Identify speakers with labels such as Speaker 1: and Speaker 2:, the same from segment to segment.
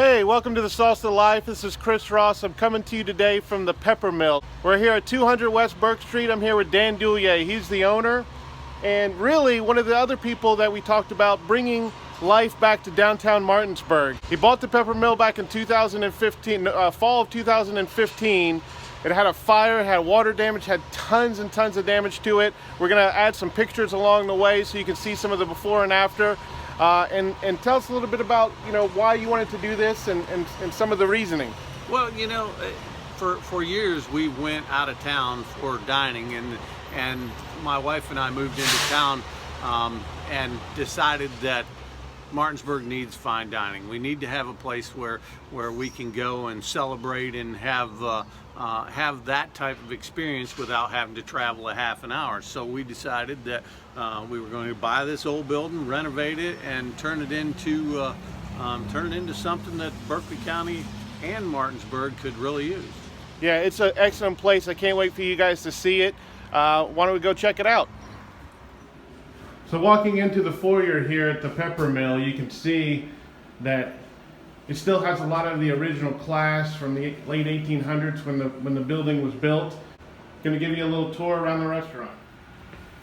Speaker 1: Hey, welcome to the Salsa Life. This is Chris Ross. I'm coming to you today from the Peppermill. We're here at 200 West Burke Street. I'm here with Dan Dulyea. He's the owner and really one of the other people that we talked about bringing life back to downtown Martinsburg. He bought the Peppermill back in 2015, fall of 2015. It had a fire, had water damage, had tons and tons of damage to it. We're gonna add some pictures along the way so you can see some of the before and after. And tell us a little bit about why you wanted to do this and some of the reasoning.
Speaker 2: Well, for years we went out of town for dining, and my wife and I moved into town and decided that Martinsburg needs fine dining. We need to have a place where we can go and celebrate and have that type of experience without having to travel a half an hour. So we decided that we were going to buy this old building, renovate it, and turn it into something that Berkeley County and Martinsburg could really use.
Speaker 1: Yeah, it's an excellent place. I can't wait for you guys to see it. Why don't we go check it out? So walking into the foyer here at the Peppermill, you can see that it still has a lot of the original class from the late 1800s when the building was built. Going to give you a little tour around the restaurant.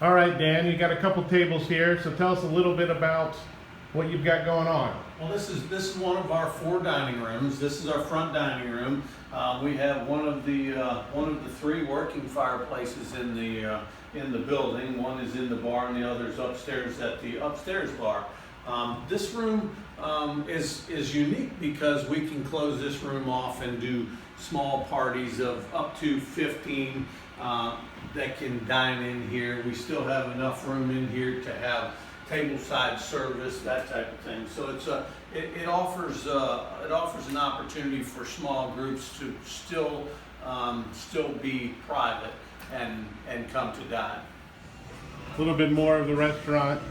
Speaker 1: All right, Dan, you got a couple tables here, so tell us a little bit about what you've got going on.
Speaker 2: Well, this is one of our 4 dining rooms. This is our front dining room. We have one of the 3 working fireplaces in the building. One is in the bar, and the other is upstairs at the upstairs bar. This room is unique because we can close this room off and do small parties of up to 15 that can dine in here. We still have enough room in here to have tableside service, that type of thing. So it offers an opportunity for small groups to still be private and come to dine.
Speaker 1: A little bit more of the restaurant.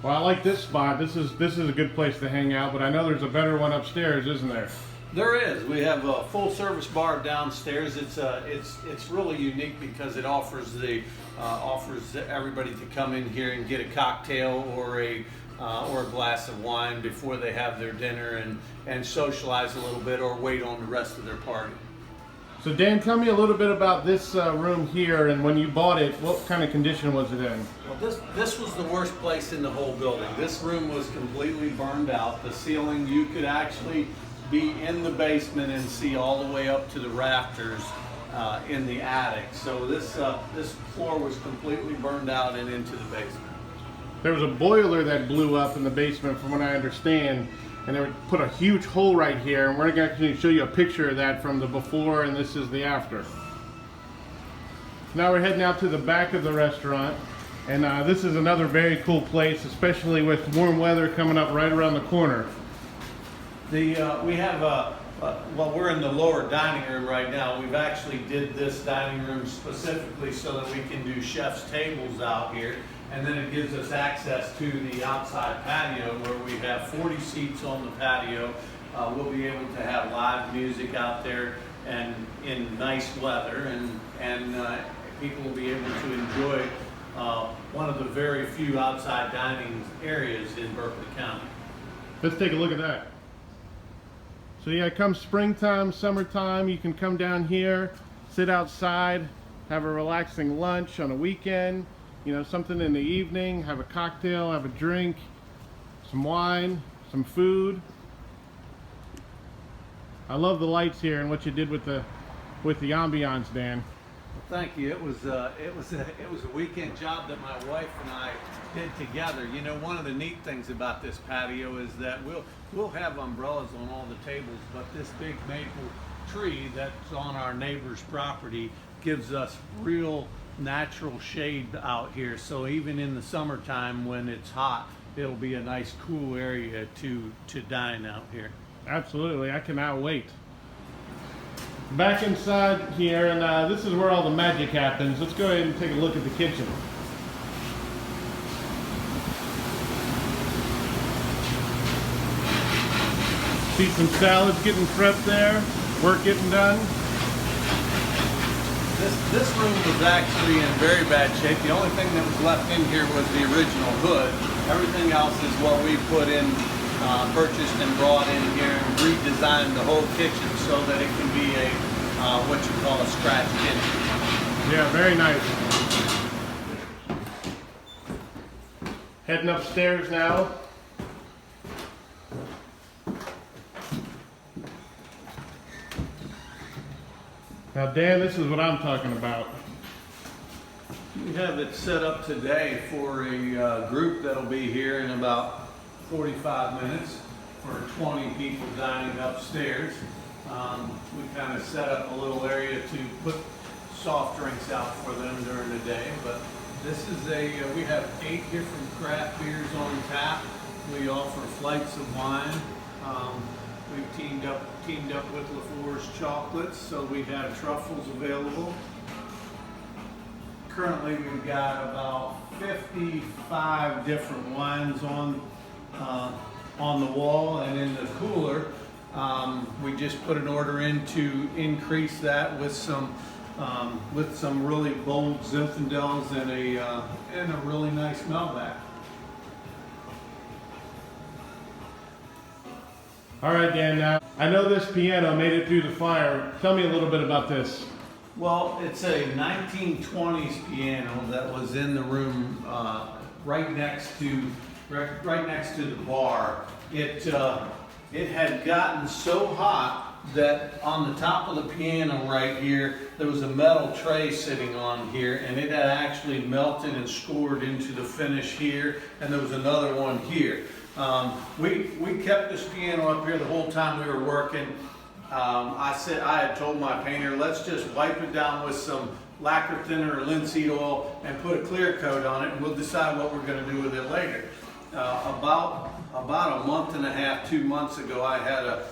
Speaker 1: Well, I like this spot. This is a good place to hang out, but I know there's a better one upstairs, isn't there?
Speaker 2: There is. We have a full service bar downstairs. It's really unique because it offers everybody to come in here and get a cocktail or a glass of wine before they have their dinner and socialize a little bit or wait on the rest of their party.
Speaker 1: So Dan, tell me a little bit about this room here, and when you bought it, what kind of condition was it in?
Speaker 2: Well, this was the worst place in the whole building. This room was completely burned out. The ceiling, you could actually be in the basement and see all the way up to the rafters in the attic. So this floor was completely burned out and into the basement.
Speaker 1: There was a boiler that blew up in the basement, from what I understand, and they put a huge hole right here, and we're going to actually show you a picture of that from the before, and this is the after. Now we're heading out to the back of the restaurant, and this is another very cool place, especially with warm weather coming up right around the corner.
Speaker 2: We have we're in the lower dining room right now. We've actually did this dining room specifically so that we can do chef's tables out here. And then it gives us access to the outside patio where we have 40 seats on the patio. We'll be able to have live music out there and in nice weather, and people will be able to enjoy one of the very few outside dining areas in Berkeley County.
Speaker 1: Let's take a look at that. So yeah, come springtime, summertime, you can come down here, sit outside, have a relaxing lunch on a weekend. Something in the evening, have a cocktail, have a drink, some wine, some food. I love the lights here and what you did with the ambiance, Dan.
Speaker 2: Well, thank you. It was a weekend job that my wife and I did together. One of the neat things about this patio is that we'll have umbrellas on all the tables, but this big maple tree that's on our neighbor's property gives us real natural shade out here, so even in the summertime when it's hot, it'll be a nice cool area to dine out here.
Speaker 1: Absolutely, I cannot wait. Back inside here, and this is where all the magic happens. Let's go ahead and take a look at the kitchen. See some salads getting prepped there, work getting done.
Speaker 2: This room was actually in very bad shape. The only thing that was left in here was the original hood. Everything else is what we put in, purchased and brought in here and redesigned the whole kitchen so that it can be a what you call a scratch kitchen.
Speaker 1: Yeah, very nice. Heading upstairs now. Now, Dan, this is what I'm talking about.
Speaker 2: We have it set up today for a group that'll be here in about 45 minutes for 20 people dining upstairs. We kind of set up a little area to put soft drinks out for them during the day, but this is we have 8 different craft beers on tap. We offer flights of wine. We've teamed up with LaFour's chocolates, so we have truffles available. Currently, we've got about 55 different wines on the wall, and in the cooler, we just put an order in to increase that with some really bold Zinfandels and a really nice Melback.
Speaker 1: All right, Dan, now, I know this piano made it through the fire. Tell me a little bit about this.
Speaker 2: Well, it's a 1920s piano that was in the room right next to the bar. It had gotten so hot that on the top of the piano right here, there was a metal tray sitting on here, and it had actually melted and scored into the finish here, and there was another one here. We kept this piano up here the whole time we were working. I had told my painter, let's just wipe it down with some lacquer thinner or linseed oil and put a clear coat on it, and we'll decide what we're going to do with it later. About a month and a half, 2 months ago, I had a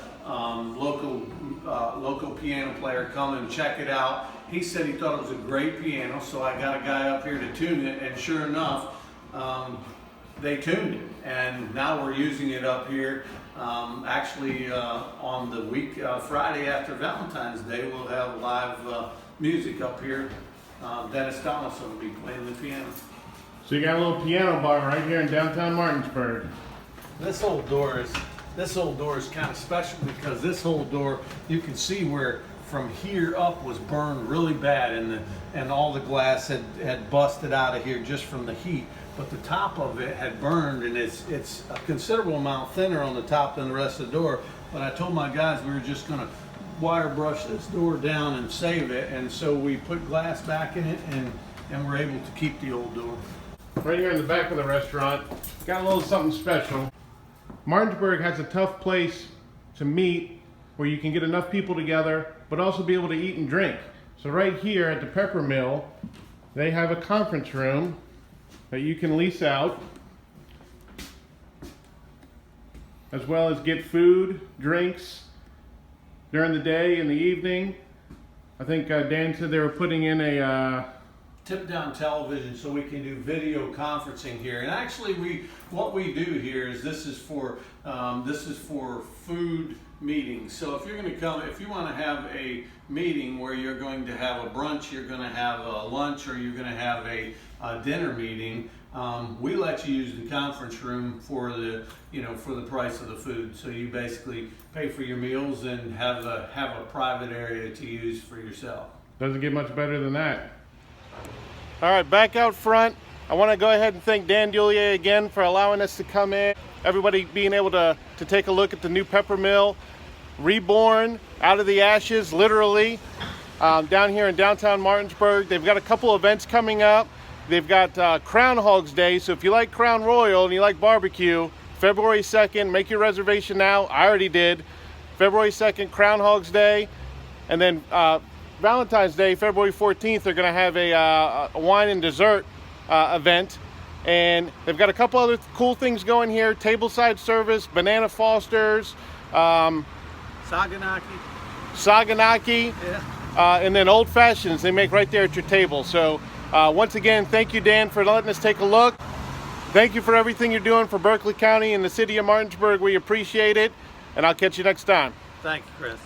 Speaker 2: local piano player come and check it out. He said he thought it was a great piano, so I got a guy up here to tune it, and sure enough, they tuned it, and now we're using it up here. Actually, on the week Friday after Valentine's Day, we'll have live music up here. Dennis Thomas will be playing the piano.
Speaker 1: So you got a little piano bar right here in downtown Martinsburg.
Speaker 2: This old door is kind of special because this whole door, you can see where from here up was burned really bad, and all the glass had busted out of here just from the heat. But the top of it had burned, and it's a considerable amount thinner on the top than the rest of the door. But I told my guys we were just going to wire brush this door down and save it, and so we put glass back in it, and we're able to keep the old door.
Speaker 1: Right here in the back of the restaurant, got a little something special. Martinsburg has a tough place to meet where you can get enough people together, but also be able to eat and drink. So right here at the Peppermill, they have a conference room that you can lease out, as well as get food, drinks during the day and the evening. I think Dan said they were putting in a
Speaker 2: tip-down television so we can do video conferencing here. And actually, what we do here is this is for food meetings. So if you're going to come, if you want to have a meeting where you're going to have a brunch, you're going to have a lunch, or you're going to have a dinner meeting, we let you use the conference room for the price of the food. So you basically pay for your meals and have a private area to use for yourself.
Speaker 1: Doesn't get much better than that. All right, back out front, I want to go ahead and thank Dan Dulyea again for allowing us to come in. Everybody being able to take a look at the new Peppermill, reborn out of the ashes, literally, down here in downtown Martinsburg. They've got a couple events coming up. They've got Crown Hogs Day, so if you like Crown Royal and you like barbecue, February 2nd, make your reservation now. I already did. February 2nd, Crown Hogs Day, and then Valentine's Day, February 14th, they're going to have a wine and dessert event. And they've got a couple other cool things going here. Tableside service, banana Fosters,
Speaker 2: Saganaki,
Speaker 1: yeah. And then old fashions they make right there at your table. So once again, thank you, Dan, for letting us take a look. Thank you for everything you're doing for Berkeley County and the city of Martinsburg. We appreciate it. And I'll catch you next time.
Speaker 2: Thank you, Chris.